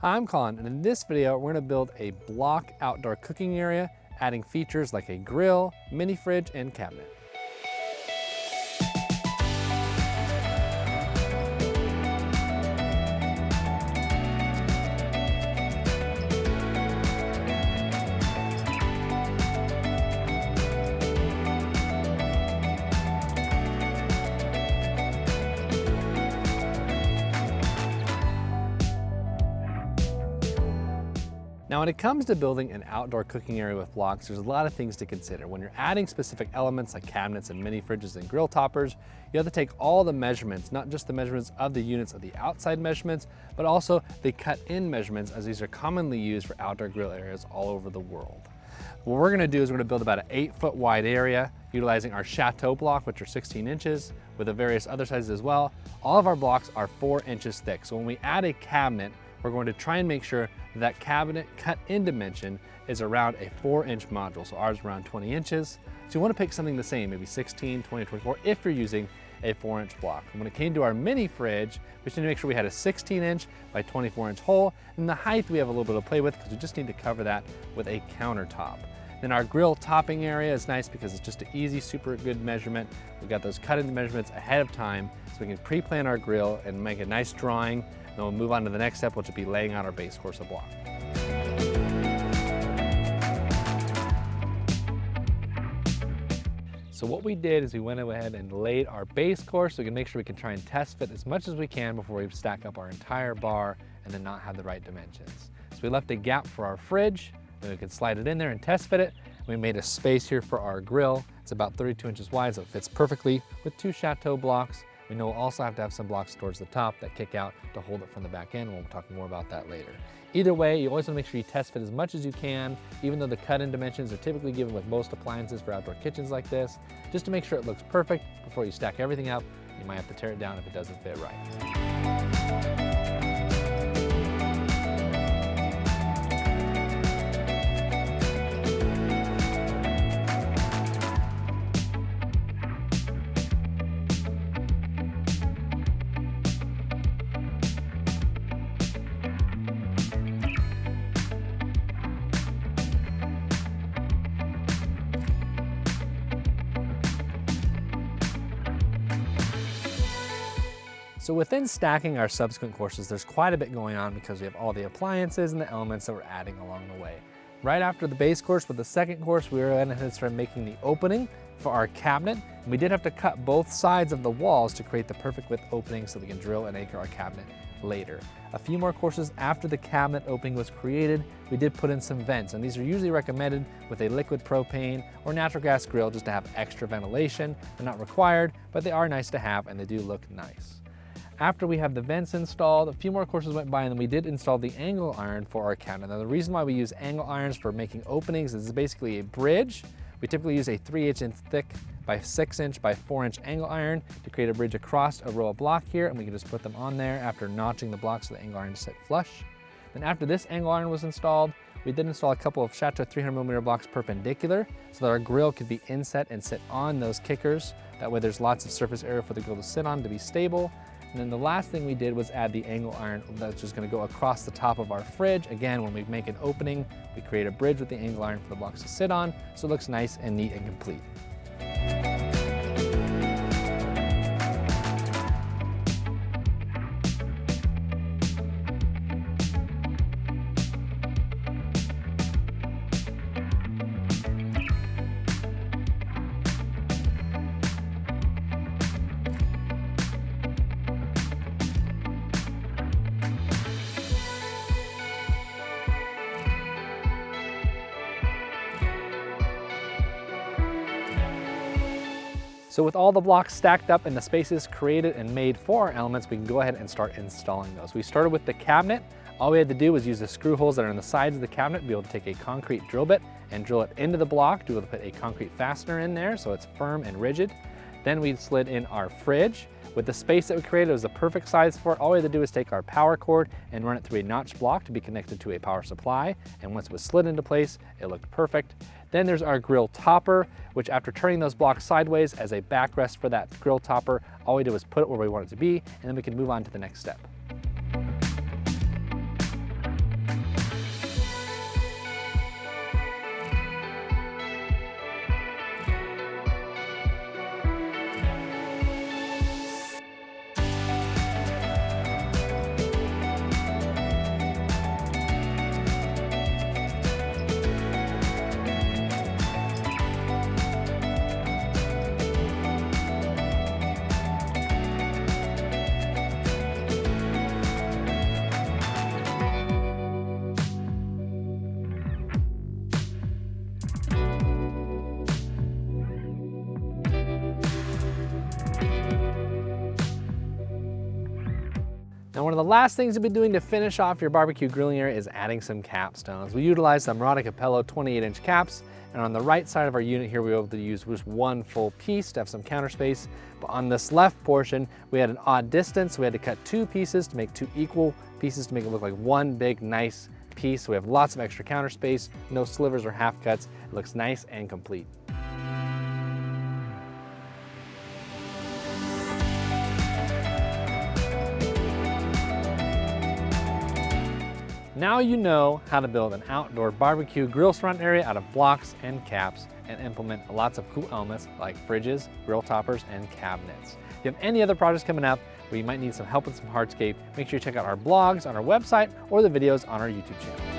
Hi, I'm Colin, and in this video, we're gonna build a block outdoor cooking area, adding features like a grill, mini fridge, and cabinet. Now, when it comes to building an outdoor cooking area with blocks, there's a lot of things to consider. When you're adding specific elements like cabinets and mini fridges and grill toppers, you have to take all the measurements, not just the measurements of the units of the outside measurements, but also the cut-in measurements, as these are commonly used for outdoor grill areas all over the world. What we're gonna do is we're gonna build about an 8-foot wide area utilizing our Chateau block, which are 16 inches, with the various other sizes as well. All of our blocks are 4 inches thick. So when we add a cabinet, we're going to try and make sure that cabinet cut-in dimension is around a 4-inch module. So ours is around 20 inches. So you want to pick something the same, maybe 16, 20, 24, if you're using a 4-inch block. And when it came to our mini fridge, we just need to make sure we had a 16-inch by 24-inch hole. And the height we have a little bit to play with because we just need to cover that with a countertop. Then our grill topping area is nice because it's just an easy, super good measurement. We've got those cut-in measurements ahead of time so we can pre-plan our grill and make a nice drawing. Then we'll move on to the next step, which will be laying out our base course of block. So what we did is we went ahead and laid our base course so we can make sure we can try and test fit as much as we can before we stack up our entire bar and then not have the right dimensions. So we left a gap for our fridge, then we can slide it in there and test fit it. We made a space here for our grill. It's about 32 inches wide, so it fits perfectly with 2 Chateau blocks. We know we'll also have to have some blocks towards the top that kick out to hold it from the back end. We'll talk more about that later. Either way, you always want to make sure you test fit as much as you can, even though the cut-in dimensions are typically given with most appliances for outdoor kitchens like this, just to make sure it looks perfect before you stack everything up. You might have to tear it down if it doesn't fit right. So within stacking our subsequent courses, there's quite a bit going on because we have all the appliances and the elements that we're adding along the way. Right after the base course with the second course, we were going to start making the opening for our cabinet. And we did have to cut both sides of the walls to create the perfect width opening so we can drill and anchor our cabinet later. A few more courses after the cabinet opening was created, we did put in some vents, and these are usually recommended with a liquid propane or natural gas grill just to have extra ventilation. They're not required, but they are nice to have and they do look nice. After we have the vents installed, a few more courses went by and then we did install the angle iron for our cabinet. Now the reason why we use angle irons for making openings is it's basically a bridge. We typically use a 3-inch thick by 6-inch by 4-inch angle iron to create a bridge across a row of block here, and we can just put them on there after notching the blocks so the angle iron to sit flush. Then after this angle iron was installed, we did install a couple of Chateau 300mm blocks perpendicular so that our grill could be inset and sit on those kickers. That way there's lots of surface area for the grill to sit on to be stable. And then the last thing we did was add the angle iron that's just going to go across the top of our fridge. Again, when we make an opening, we create a bridge with the angle iron for the blocks to sit on, so it looks nice and neat and complete. So with all the blocks stacked up and the spaces created and made for our elements, we can go ahead and start installing those. We started with the cabinet. All we had to do was use the screw holes that are on the sides of the cabinet to be able to take a concrete drill bit and drill it into the block, to be able to put a concrete fastener in there so it's firm and rigid. Then we slid in our fridge. With the space that we created, it was the perfect size for it. All we had to do was take our power cord and run it through a notch block to be connected to a power supply. And once it was slid into place, it looked perfect. Then there's our grill topper, which after turning those blocks sideways as a backrest for that grill topper, all we did was put it where we want it to be, and then we can move on to the next step. one of the last things you'll be doing to finish off your barbecue grilling area is adding some capstones. We utilize some Murata Capello 28-inch caps, and on the right side of our unit here, we were able to use just one full piece to have some counter space. But on this left portion, we had an odd distance, so we had to cut 2 pieces to make 2 equal pieces to make it look like one big, nice piece. So we have lots of extra counter space, no slivers or half cuts. It looks nice and complete. Now you know how to build an outdoor barbecue grill surround area out of blocks and caps and implement lots of cool elements like fridges, grill toppers, and cabinets. If you have any other projects coming up where you might need some help with some hardscape, make sure you check out our blogs on our website or the videos on our YouTube channel.